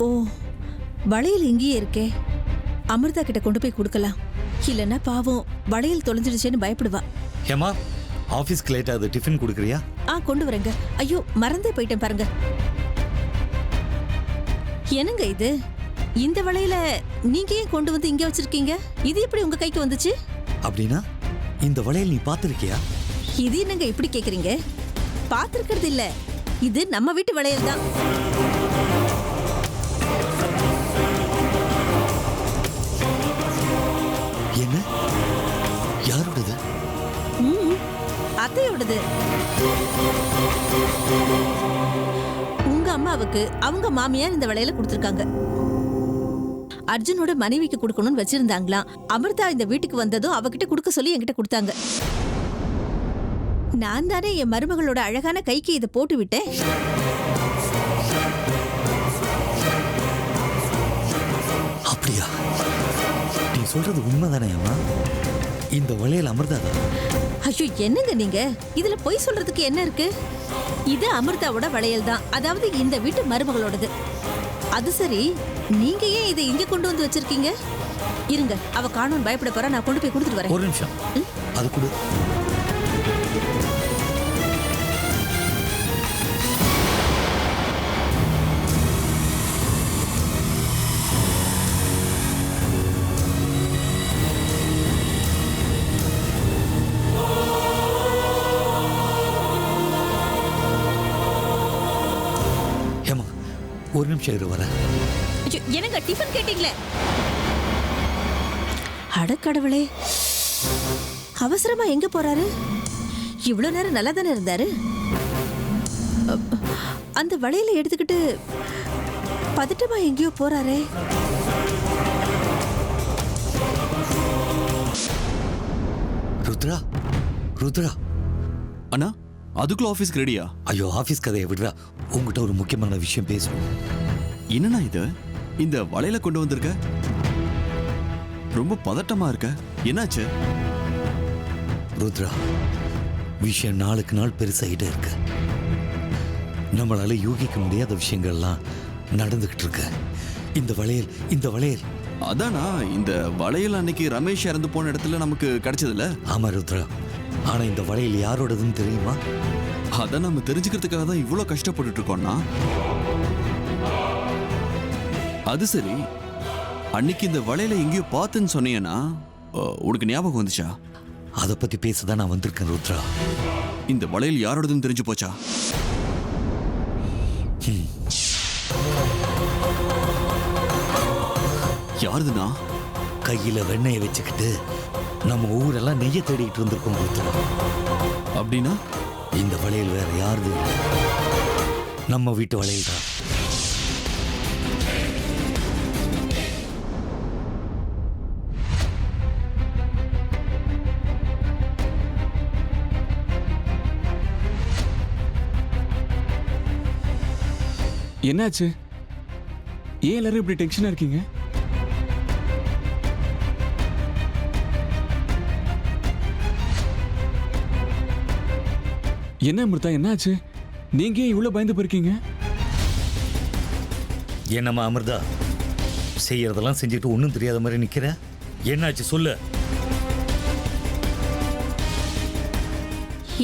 ஓ, வளையல் இங்கேயே இருக்கே. அமிர்தா கிட்ட கொண்டு போய் கொடுக்கலாம். இல்லைன்னா பாவம் வளையல் தொலைஞ்சிடுச்சேன்னு பயப்படுவா. ஹேமா, ஆஃபீஸ்க்கு லேட் ஆகுது, டிஃபன் கொடுக்குறியா? கொண்டு வரேங்க. ஐயோ, மறந்தே போயிட்டேன் பாருங்க. என்னங்க இது? இந்த வளையல நீங்க ஏன் கொண்டு வந்து இங்க வச்சிருக்கீங்க? இது எப்படி உங்க கைக்கு வந்துச்சு? அப்படின்னா இந்த வளையல் நீ பார்த்திருக்கியா? இது என்னங்க இப்படி கேக்குறீங்க? பார்த்திருக்கிறது இல்ல, இது நம்ம வீட்டு வளையல் தான். என்ன? யாரோடது? அத்தையோடது. உங்க அம்மாவுக்கு அவங்க மாமியார் இந்த வளையல கொடுத்திருக்காங்க. அர்ஜுனோட மனைவிக்கு கொடுக்கணும்னு வச்சிருந்தாங்களாம். அமிர்தா இந்த வீட்டுக்கு வந்ததும் அவகிட்ட கொடுக்க சொல்லி என்கிட்ட கொடுத்தாங்க. நான் தானே என் மருமகளோட அழகான கைக்கு இதை போட்டு விட்டேன். அப்படியா? நீ சொல்றது உண்மைதானே அம்மா? இந்த வளையல் அமிர்தா தான். ஐயோ, என்னங்க நீங்க? இதுல பொய் சொல்றதுக்கு என்ன இருக்கு? இது அமிர்தாவோட வளையல் தான், அதாவது இந்த வீட்டு மருமகளோடது. அது சரி, நீங்க ஏன் இதை இங்க கொண்டு வந்து வச்சிருக்கீங்க? இருங்க, அவ காணோன்னு பயப்பட போறா. நான் கொண்டு போய் கொடுத்துட்டு வரேன். ஒரு நிமிஷம், அது கொடு. ஒரு நிமிஷம் இரு, வர. என்னங்க டிஃபன் கேட்டீங்களே? அடக்கடவுளே, அவசரமா எங்க போறாரு? இவ்வளவு நேரம் நல்லா தானே இருந்தாரு. அந்த வளையல எடுத்துக்கிட்டு பதட்டமா எங்கேயோ போறாரே. ருத்ரா, ருத்ரா. அண்ணா, அதுக்குள்ள ஆபீஸ்க்கு ரெடியா? ஐயோ, ஆபீஸ் கதையை விடுறா. உங்ககிட்ட ஒரு முக்கியமான விஷயம் பேசணும். என்னண்ணா இது? இந்த வளையல கொண்டு வந்திருக்க? ரொம்ப பதட்டமா இருக்க, என்னாச்சு? ருத்ரா, விஷயம் நாளுக்கு நாள் பெருசாகிட்டே இருக்கு. நம்மளால யூகிக்க முடியாத விஷயங்கள்லாம் நடந்துகிட்டு இருக்கு. இந்த வளையல் அதானா, இந்த வளையல் அன்னைக்கு ரமேஷ் இறந்து போன இடத்துல நமக்கு கிடைச்சதுல? ஆமா ருத்ரா, ஆனா இந்த வளையல் யாரோடதுன்னு தெரியுமா? அதான் நம்ம தெரிஞ்சுக்கிறதுக்காக தான் இவ்வளவு கஷ்டப்பட்டு இருக்கோம்னா. அது சரி, அன்னைக்கு இந்த வளையல எங்கேயோ பார்த்துன்னு சொன்னீங்கன்னா உனக்கு ஞாபகம் வந்துச்சா? அதை பத்தி பேசதான் நான் வந்திருக்கேன் ருத்ரா. இந்த வளையல் யாரோடதுன்னு தெரிஞ்சு போச்சா? யாருதுன்னா? கையில வெண்ணெயை வச்சுக்கிட்டு நம்ம ஊரெல்லாம் நெய்ய தேடிட்டு இருந்திருக்கோம் ருத்ரா. அப்படின்னா இந்த வளையல் வேற யாருது? நம்ம வீட்டு வளையல் தான். என்னாச்சு? ஏன் எல்லாரும் இப்படி டென்ஷனா இருக்கீங்க? என்ன அமிர்தா, என்னாச்சு? நீங்க ஏன் இவ்வளவு பயந்து போயிருக்கீங்க? என்னம்மா அமிர்தா, செய்யறதெல்லாம் செஞ்சுட்டு ஒன்றும் தெரியாத மாதிரி நிக்கிற? என்னாச்சு சொல்லு.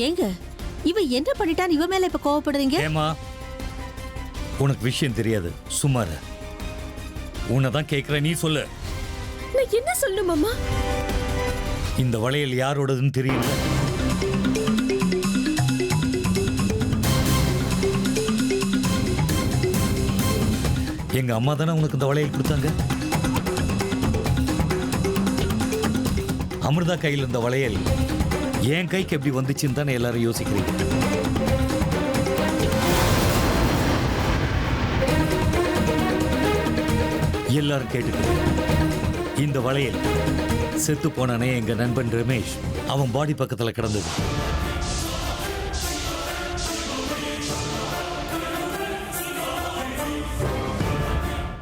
ஏங்க, இவ என்ன பண்ணிட்டான்? இவ மேல இப்ப கோவப்படுறீங்க? ஏமா, உனக்கு விஷயம் தெரியாது, சும்மா இரு. உன்னதான் கேட்கிற, நீ சொல்லு. நான் என்ன சொல்லணும் மாமா? இந்த வளையல் யாரோடதுன்னு தெரியல. எங்க அம்மா தானே உனக்கு இந்த வளையல் கொடுத்தாங்க. அமிர்தா கையில் இந்த வளையல் என் கைக்கு எப்படி வந்துச்சுன்னு தானே எல்லாரும் யோசிக்கிறீங்க. எல்லாரும் கேட்டுக்க, இந்த வளையல் செத்து போனானே எங்க நண்பன் ரமேஷ், அவன் பாடி பக்கத்துல கிடந்தது.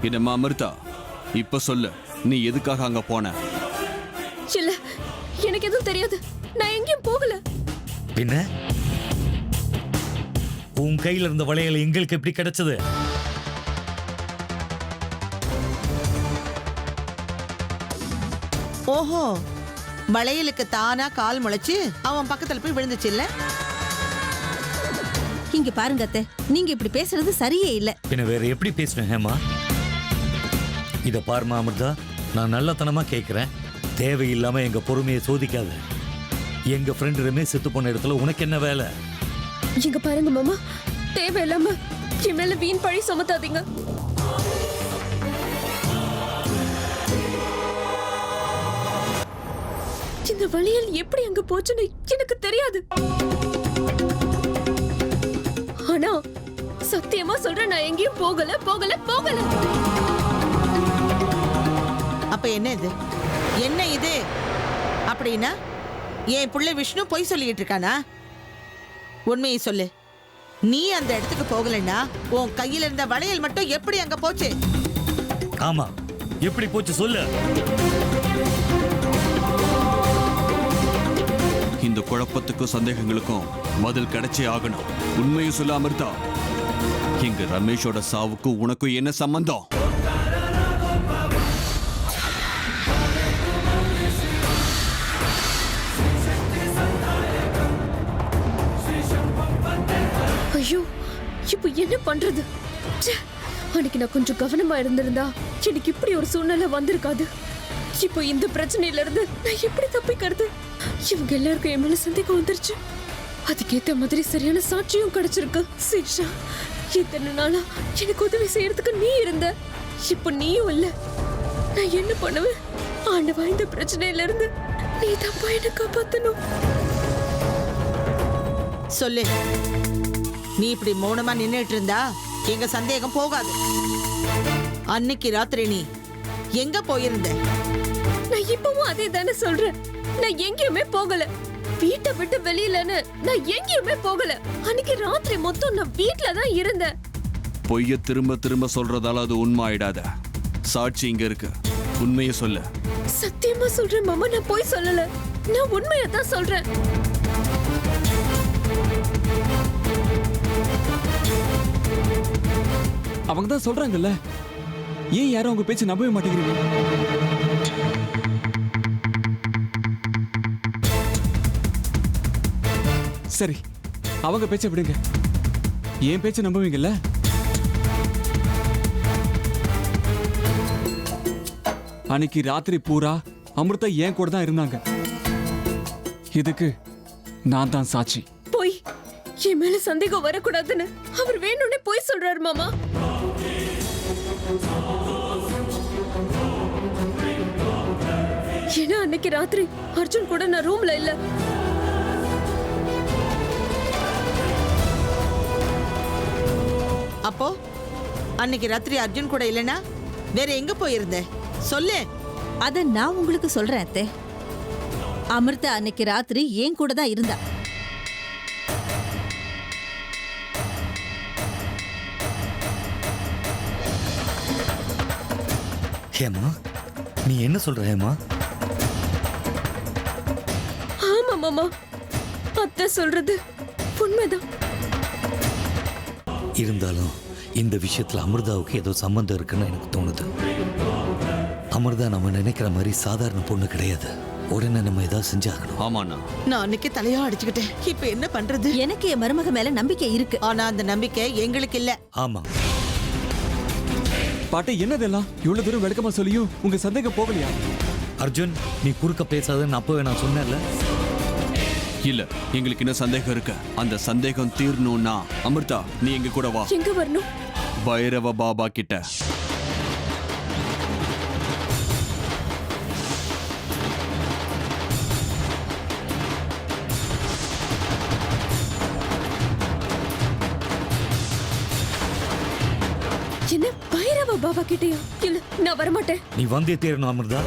என்னம்மா அமிர்தா, இப்ப சொல்லு, நீ எதுக்காக அங்க போன? இல்ல, எனக்கு எதுவும் தெரியாது. நான் எங்கேயும் போகல. பின்ன உன் கையில இருந்த வளையல் எங்களுக்கு எப்படி கிடைச்சது? ஓஹோ, வளையலுக்கு தானா கால் முளைச்சு அவன் பக்கத்துல போய் விழுந்துச்சு இல்ல? இங்க பாருங்க அத்தை, நீங்க இப்படி பேசுறது சரியே இல்ல. பின்ன வேற எப்படி பேசுறேன் ஹேமா? இத பாருமா அமிர்தா, நான் நல்லத்தனமா கேட்கிறேன். தேவையில்லாம எங்க பொறுமையை சோதிக்காத. எங்க ஃப்ரெண்ட் ரமேஷ் செத்து போன இடத்துல உனக்கு என்ன வேலை? இங்க பாருங்க மாமா, தேவையில்லாம என் மேல வீண் பழி சுமத்தாதீங்க. இந்த வளையல் எப்படி அங்க போச்சுன்னு எனக்கு தெரியாது. ஆனா சத்தியமா சொல்றேன், நான் எங்கேயும் போகல போகல போகல. அப்ப என்ன இது? என்ன இது? அப்படின்னா என் புள்ள விஷ்ணு பொய் சொல்லிட்டு இருக்கானா? உண்மையை சொல்லு. நீ அந்த இடத்துக்கு போகலன்னா உன் கையில இருந்த வளையல் மட்டும் எப்படி அங்க போச்சு? ஆமா, எப்படி போச்சு சொல்லு. இந்த குழப்பத்துக்கும் சந்தேகங்களுக்கும் பதில் கிடைச்சே ஆகணும். உண்மையை சொல்ல அமிர்தா, எங்க ரமேஷோட சாவுக்கும் உனக்கும் என்ன சம்பந்தம்? ஐயோ, இப்போ என்ன பண்றது? ச்சே, அன்னைக்கு நான் கொஞ்சம் கவனமா இருந்திருந்தா எனக்கு இப்படி ஒரு சூழ்நிலை வந்திருக்காது. இப்போ இந்த பிரச்சனையில இருந்து நான் எப்படி தப்பிக்கிறது? இவங்க எல்லாருக்கும் என் மேல சந்தேகம் வந்துருச்சு. அதுக்கேத்த மாதிரி சரியான சாட்சியும் கிடைச்சிருக்கு. சீஷா, இத்தனை நாளா எனக்கு உதவி செய்யறதுக்கு நீ இருந்த, இப்போ நீயும் இல்ல. நான் என்ன பண்ணுவேன்? ஆண்டவா, இந்த பிரச்சனையில இருந்து நீ தப்பா என்ன காப்பாத்தணும். சொல்லு. நீ இப்படி மௌனமா நின்னுட்டு இருந்தா எங்க சந்தேகம் போகாது. அன்னைக்கு ராத்திரி நீ எங்க போயிருந்த? நான் இப்பவும் அதே தானே சொல்றேன். நான் எங்கேயுமே போகல. வீட்டை விட்டு வெளியிலன்னு நான் எங்கேயுமே போகல. அன்னைக்கு ராத்திரி மொத்தம் நான் வீட்ல தான் இருந்தேன். பொய்ய திரும்ப திரும்ப சொல்றதால அது உண்மை ஆயிடாத. சாட்சி இங்க இருக்கு, உண்மையை சொல்லு. சத்தியமா சொல்றேன் மாமா, நான் போய் சொல்லல. நான் உண்மையை தான் சொல்றேன். அவங்க தான் சொல்றாங்கல்ல, ஏன் யாரும் அவங்க பேச்சு நம்பவே மாட்டேங்கிறீங்க? சரி, அவங்க பேச்ச விடுங்க, என் பேச்ச நம்புவீங்கல்ல? அன்னைக்கு ராத்திரி பூரா அமிர்தா என் கூட தான் இருந்தாங்க. இதுக்கு நான் தான் சாட்சி. போய் என் மேல சந்தேகம் வரக்கூடாதுன்னு அவர் வேணும்னே போய் சொல்றாரு மாமா. ஏன்னா அன்னைக்கு ராத்திரி அர்ஜுன் கூட நான் ரூம்ல இல்ல. அப்போ அன்னைக்கு ராத்திரி அர்ஜுன் கூட இல்லனா வேற எங்க போயிருந்த? சொல்லு. அத நான் உங்களுக்கு சொல்றேன் அத்தை. அமிர்தா அன்னைக்கு ராத்திரி ஏன் கூட தான் இருந்தா. ஹேமா, நீ என்ன சொல்ற ஹேமா? ஆமா மாமா, அத்தை சொல்றது உண்மைதான். இருந்தாலும் இந்த விஷயத்துல அமிர்தாவுக்கு ஏதோ சம்பந்தம் இருக்குன்னு எனக்கு தோணுது. அமிர்தா நம்ம நினைக்கிற மாதிரி சாதாரண பொண்ணு கிடையாது. உடனே நம்ம ஏதாவது செஞ்சாகணும். ஆமாண்ணா, நான் அன்னைக்கு தலையா அடிச்சுக்கிட்டேன். இப்ப என்ன பண்றது? எனக்கு என் மருமக மேல நம்பிக்கை இருக்கு. ஆனா அந்த நம்பிக்கை எங்களுக்கு இல்ல. ஆமா, பாட்டை என்னதெல்லாம் இவ்வளவு தூரம் விளக்கமா சொல்லியும் உங்க சந்தேகம் போகலையா? அர்ஜுன், நீ குறுக்க பேசாதன்னு அப்பவே நான் சொன்னேன்ல. இல்ல, எங்களுக்கு என்ன சந்தேகம் இருக்கு. அந்த சந்தேகம் தீரணும்னா அமிர்தா, நீ எங்க கூட வா. எங்க வரணும்? பைரவ பாபா கிட்ட. என்ன, பைரவ பாபா கிட்டயா? இல்ல, நான் வரமாட்டேன். நீ வந்தே தீரணும் அமிர்தா.